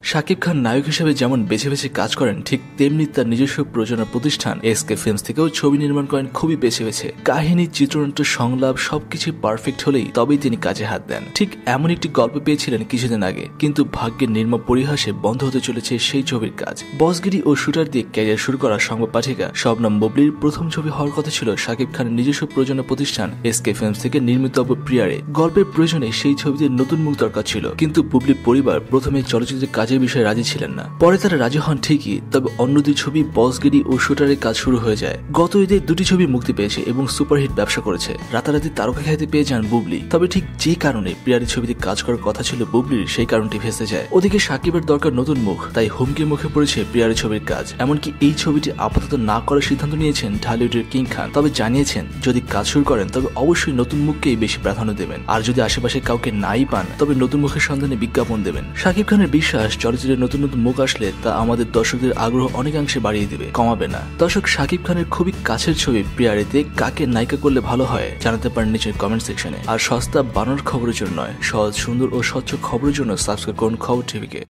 শাকিব খান নায়ক হিসেবে যেমন বেছে বেছে কাজ করেন, ঠিক তেমনি তার নিজস্ব প্রযোজনা প্রতিষ্ঠান এসকে ফিল্মস থেকেও ছবি নির্মাণ করেন খুবই বেছে বেছে। কাহিনী, চিত্রনাট্য, সংলাপ সবকিছু পারফেক্ট হলেই তবেই তিনি কাজে হাত দেন। ঠিক এমন একটি গল্প পেয়েছিলেন কিছুদিন আগে, কিন্তু ভাগ্যের নির্মম পরিহাসে বন্ধ হতে চলেছে সেই ছবির কাজ। বসগিরি ও শুটার দিয়ে ক্যারিয়ার শুরু করা সংবাদ পাঠিকা শবনম বুবলির প্রথম ছবি হওয়ার কথা ছিল শাকিব খানের নিজস্ব প্রযোজনা প্রতিষ্ঠান এসকে ফিল্মস থেকে নির্মিত প্রিয়ারে। গল্পের প্রয়োজনে সেই ছবিতে নতুন মুখ দরকার ছিল, কিন্তু বুবলির পরিবার প্রথমে চলচ্চিত্রের কাজের বিষয়ে রাজি ছিলেন না। পরে তারা রাজি হন ঠিকই, তবে অন্য দুই ছবি বসগিরি ও শুটারের কাজ শুরু হয়ে যায়। গত ঈদে দুটি ছবি মুক্তি পেয়েছে এবং সুপারহিট ব্যবসা করেছে। রাতারাতি তারকা খ্যাতি পেয়ে যান বুবলি। তবে ঠিক যে কারণে প্রিয়ারি ছবিতে কাজ করার কথা ছিল বুবলির, সেই কারণটি ভেস্তে যায়। ওদিকে শাকিবের দরকার নতুন মুখ, তাই হুমকির মুখে পড়েছে প্রিয়ারি ছবির কাজ। এমনকি এই ছবিটি আপাতত না করার সিদ্ধান্ত নিয়েছেন ঢালিউডের কিং খান। তবে জানিয়েছেন যদি কাজ শুরু করেন তবে অবশ্যই নতুন মুখকেই বেশি প্রাধান্য দেবেন, আর যদি আশেপাশে কাউকে নাই পান তবে নতুন মুখের সন্ধানে বিজ্ঞাপন দেবেন। শাকিব খানের বিশ্বাস, চলচ্চিত্রের নতুন নতুন মুখ আসলে তা আমাদের দর্শকদের আগ্রহ অনেকাংশে বাড়িয়ে দিবে, কমাবে না। দর্শক, শাকিব খানের খুবই কাছের ছবি প্রিয়ারিতে কাকে নায়িকা করলে ভালো হয় জানাতে পারেন নিচের কমেন্ট সেকশনে। আর সস্তা বানানোর খবরের জন্য নয়, সহজ, সুন্দর ও স্বচ্ছ খবরের জন্য সাবস্ক্রাইব করুন খবর টিভিকে।